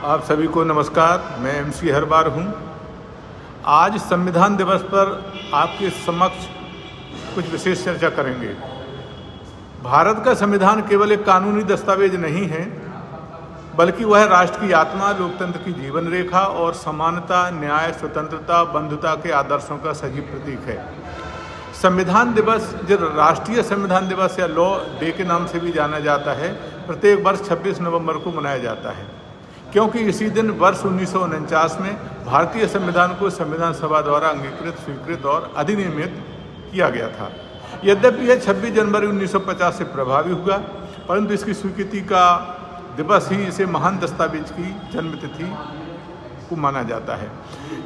आप सभी को नमस्कार। मैं MC हर बार हूँ। आज संविधान दिवस पर आपके समक्ष कुछ विशेष चर्चा करेंगे। भारत का संविधान केवल एक कानूनी दस्तावेज नहीं है, बल्कि वह राष्ट्र की आत्मा, लोकतंत्र की जीवन रेखा और समानता, न्याय, स्वतंत्रता, बंधुता के आदर्शों का सजीव प्रतीक है। संविधान दिवस, जो राष्ट्रीय संविधान दिवस या लॉ डे के नाम से भी जाना जाता है, प्रत्येक वर्ष 26 नवंबर को मनाया जाता है, क्योंकि इसी दिन वर्ष 1949 में भारतीय संविधान को संविधान सभा द्वारा अंगीकृत, स्वीकृत और अधिनियमित किया गया था। यद्यपि यह 26 जनवरी 1950 से प्रभावी हुआ, परंतु इसकी स्वीकृति का दिवस ही इसे महान दस्तावेज की जन्मतिथि को माना जाता है।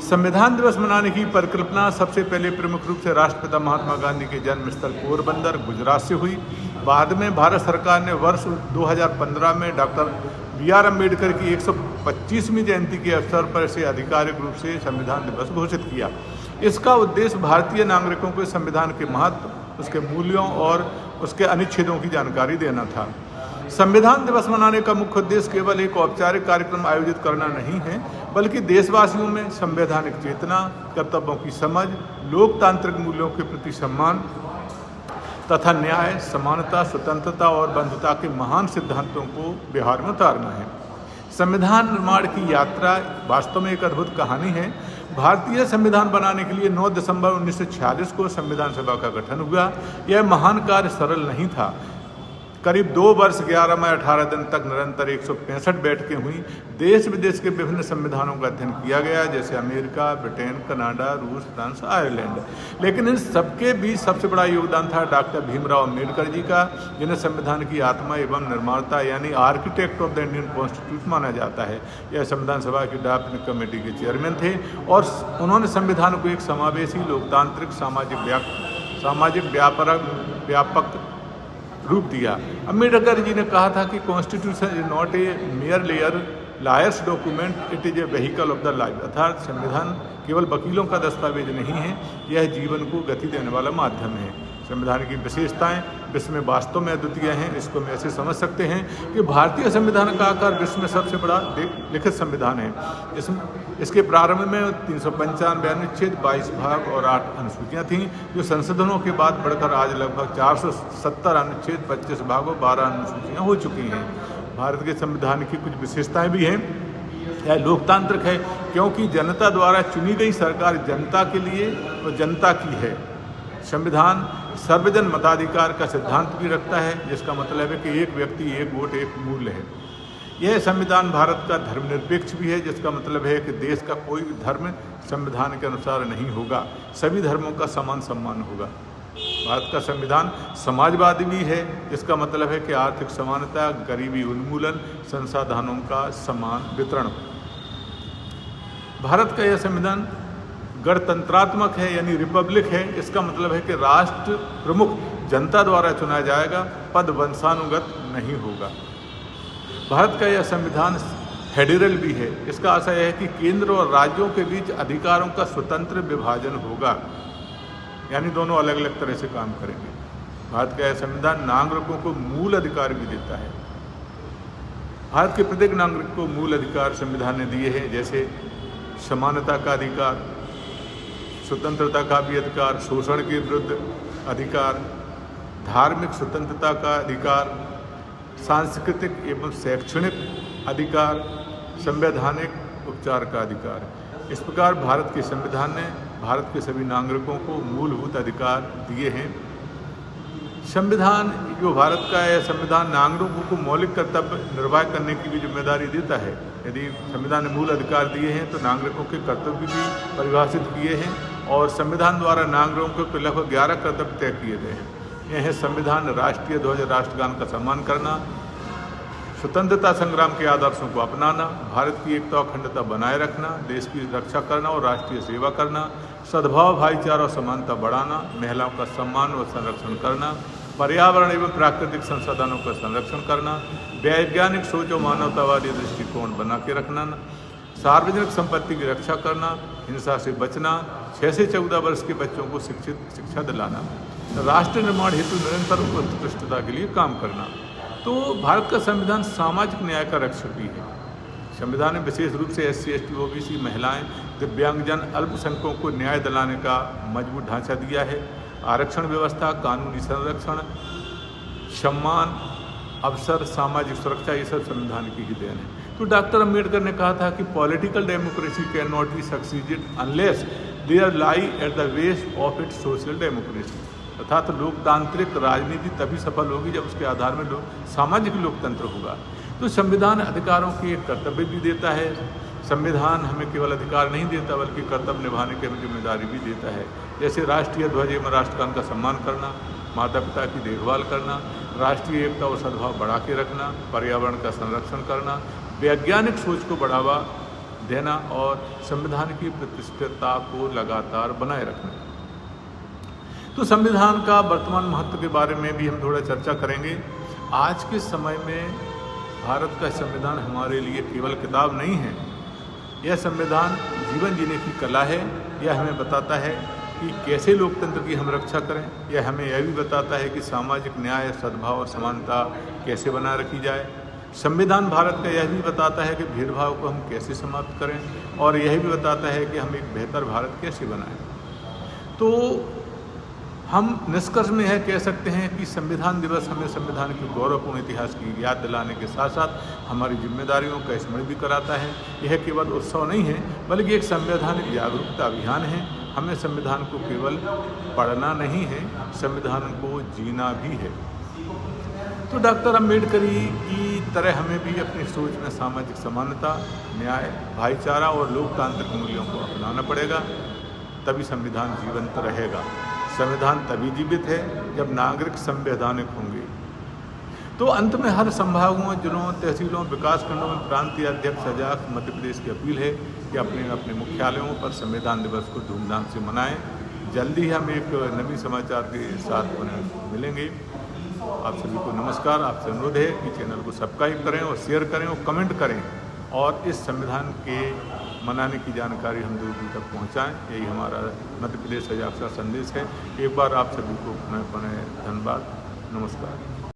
संविधान दिवस मनाने की परिकल्पना सबसे पहले प्रमुख रूप से राष्ट्रपिता महात्मा गांधी के जन्म स्थल पोरबंदर, गुजरात से हुई। बाद में भारत सरकार ने वर्ष 2015 में डॉक्टर BR अम्बेडकर की 125वीं जयंती के अवसर पर इसे आधिकारिक रूप से संविधान दिवस घोषित किया। इसका उद्देश्य भारतीय नागरिकों को संविधान के महत्व, उसके मूल्यों और उसके अनुच्छेदों की जानकारी देना था। संविधान दिवस मनाने का मुख्य उद्देश्य केवल एक औपचारिक कार्यक्रम आयोजित करना नहीं है, बल्कि देशवासियों में संवैधानिक चेतना, कर्तव्यों की समझ, लोकतांत्रिक मूल्यों के प्रति सम्मान तथा न्याय, समानता, स्वतंत्रता और बंधुता के महान सिद्धांतों को व्यवहार में उतारना है। संविधान निर्माण की यात्रा वास्तव में एक अद्भुत कहानी है। भारतीय संविधान बनाने के लिए 9 दिसंबर 1946 को संविधान सभा का गठन हुआ। यह महान कार्य सरल नहीं था। करीब 2 वर्ष 11 माह 18 दिन तक निरंतर 165 बैठकें हुई। देश विदेश के विभिन्न संविधानों का अध्ययन किया गया, जैसे अमेरिका, ब्रिटेन, कनाडा, रूस, फ्रांस, आयरलैंड। लेकिन इन सबके बीच सबसे बड़ा योगदान था डॉक्टर भीमराव अम्बेडकर जी का, जिन्हें संविधान की आत्मा एवं निर्माता यानी architect of the Indian constitution माना जाता है। यह संविधान सभा की ड्राफ्टिंग कमेटी के चेयरमैन थे और उन्होंने संविधान को एक समावेशी, लोकतांत्रिक, सामाजिक व्यापक रूप दिया। अम्बेडकर जी ने कहा था कि constitution is not a mayor lawyers document, it is a vehicle of the life. अर्थात संविधान केवल वकीलों का दस्तावेज नहीं है, यह जीवन को गति देने वाला माध्यम है। संविधान की विशेषताएं विश्व में वास्तव में अद्वितीय हैं। इसको हम ऐसे समझ सकते हैं कि भारतीय संविधान का आकार विश्व में सबसे बड़ा लिखित संविधान है। इसके प्रारंभ में 395 अनुच्छेद, 22 भाग और 8 अनुसूचियाँ थीं, जो संशोधनों के बाद बढ़कर आज लगभग 470 अनुच्छेद, 25 भाग और 12 अनुसूचियाँ हो चुकी हैं। भारत के संविधान की कुछ विशेषताएं भी हैं। यह लोकतांत्रिक है, क्योंकि जनता द्वारा चुनी गई सरकार जनता के लिए और जनता की है। संविधान सर्वजन मताधिकार का सिद्धांत भी रखता है, जिसका मतलब है कि एक व्यक्ति, एक वोट, एक मूल्य है। यह संविधान भारत का धर्मनिरपेक्ष भी है, जिसका मतलब है कि देश का कोई भी धर्म संविधान के अनुसार नहीं होगा, सभी धर्मों का समान सम्मान होगा। भारत का संविधान समाजवादी भी है, जिसका मतलब है कि आर्थिक समानता, गरीबी उन्मूलन, संसाधनों का समान वितरण। भारत का यह संविधान गणतंत्रात्मक है, यानी रिपब्लिक है। इसका मतलब है कि राष्ट्र प्रमुख जनता द्वारा चुना जाएगा, पद वंशानुगत नहीं होगा। भारत का यह संविधान फेडरल भी है। इसका आशय है कि केंद्र और राज्यों के बीच अधिकारों का स्वतंत्र विभाजन होगा, यानी दोनों अलग अलग तरह से काम करेंगे। भारत का यह संविधान नागरिकों को मूल अधिकार भी देता है। भारत के प्रत्येक नागरिक को मूल अधिकार संविधान ने दिए हैं, जैसे समानता का अधिकार, स्वतंत्रता का भी अधिकार, शोषण के विरुद्ध अधिकार, धार्मिक स्वतंत्रता का अधिकार, सांस्कृतिक एवं शैक्षणिक अधिकार, संवैधानिक उपचार का अधिकार। इस प्रकार भारत के संविधान ने भारत के सभी नागरिकों को मूलभूत अधिकार दिए हैं। संविधान, जो भारत का है, संविधान नागरिकों को मौलिक कर्तव्य निर्वाह करने की भी जिम्मेदारी देता है। यदि संविधान ने मूल अधिकार दिए हैं तो नागरिकों के कर्तव्य भी परिभाषित किए हैं, और संविधान द्वारा नागरिकों को लगभग 11 कर्तव्य तय किए गए हैं। यह है संविधान, राष्ट्रीय ध्वज, राष्ट्रगान का सम्मान करना, स्वतंत्रता संग्राम के आदर्शों को अपनाना, भारत की एकता और अखंडता बनाए रखना, देश की रक्षा करना और राष्ट्रीय सेवा करना, सद्भाव, भाईचारा और समानता बढ़ाना, महिलाओं का सम्मान और संरक्षण करना, पर्यावरण एवं प्राकृतिक संसाधनों का संरक्षण करना, वैज्ञानिक सोच और मानवतावादी दृष्टिकोण बना के रखना, सार्वजनिक संपत्ति की रक्षा करना, हिंसा से बचना, 6 से 14 वर्ष के बच्चों को शिक्षा दिलाना, राष्ट्र निर्माण हेतु निरंतर उत्कृष्टता के लिए काम करना। तो भारत का संविधान सामाजिक न्याय का रक्षक भी है। संविधान ने विशेष रूप से SC, ST, OBC, महिलाएं, दिव्यांगजन, अल्पसंख्यकों को न्याय दिलाने का मजबूत ढांचा दिया है। आरक्षण व्यवस्था, कानूनी संरक्षण, सम्मान, अवसर, सामाजिक सुरक्षा, ये सब संविधान की ही देन है। तो डॉक्टर अम्बेडकर ने कहा था कि political democracy can not be succeeded unless there lie at the base of its social democracy, अर्थात लोकतांत्रिक राजनीति तभी सफल होगी जब उसके आधार में सामाजिक लोकतंत्र होगा। तो संविधान अधिकारों की एक कर्तव्य भी देता है। संविधान हमें केवल अधिकार नहीं देता बल्कि कर्तव्य निभाने की हमें जिम्मेदारी भी देता है। जैसे राष्ट्रीय ध्वज एवं राष्ट्रगान का सम्मान करना, माता पिता की देखभाल करना, राष्ट्रीय एकता और सद्भाव बढ़ा के रखना, पर्यावरण का संरक्षण करना, वैज्ञानिक सोच को बढ़ावा देना और संविधान की प्रतिष्ठितता को लगातार बनाए रखना। तो संविधान का वर्तमान महत्व के बारे में भी हम थोड़ा चर्चा करेंगे। आज के समय में भारत का संविधान हमारे लिए केवल किताब नहीं है, यह संविधान जीवन जीने की कला है। यह हमें बताता है कि कैसे लोकतंत्र की हम रक्षा करें। यह हमें यह भी बताता है कि सामाजिक न्याय, सद्भाव और समानता कैसे बनाए रखी जाए। संविधान भारत का यह भी बताता है कि भेदभाव को हम कैसे समाप्त करें और यह भी बताता है कि हम एक बेहतर भारत कैसे बनाएं। तो हम निष्कर्ष में यह कह सकते हैं कि संविधान दिवस हमें संविधान के गौरवपूर्ण इतिहास की याद दिलाने के साथ साथ हमारी जिम्मेदारियों का स्मरण भी कराता है। यह केवल उत्सव नहीं है बल्कि एक संवैधानिक जागरूकता अभियान है। हमें संविधान को केवल पढ़ना नहीं है, संविधान को जीना भी है। तो डॉक्टर अम्बेडकर की तरह हमें भी अपनी सोच में सामाजिक समानता, न्याय, भाईचारा और लोकतांत्रिक मूल्यों को अपनाना पड़ेगा, तभी संविधान जीवंत रहेगा। संविधान तभी जीवित है जब नागरिक संवैधानिक होंगे। तो अंत में हर संभागों, जिलों, तहसीलों, विकास खंडों में प्रांतीय अध्यक्ष सजाग मध्य प्रदेश की अपील है कि अपने अपने मुख्यालयों पर संविधान दिवस को धूमधाम से मनाएं। जल्दी ही हम एक नवी समाचार के साथ मिलेंगे। आप सभी को नमस्कार। आपसे अनुरोध है कि चैनल को सब्सक्राइब करें और शेयर करें और कमेंट करें और इस संविधान के मनाने की जानकारी हम दूर दूर तक पहुंचाएं। यही हमारा मध्य प्रदेश सजाग का संदेश है। एक बार आप सभी को पुनः धन्यवाद। नमस्कार।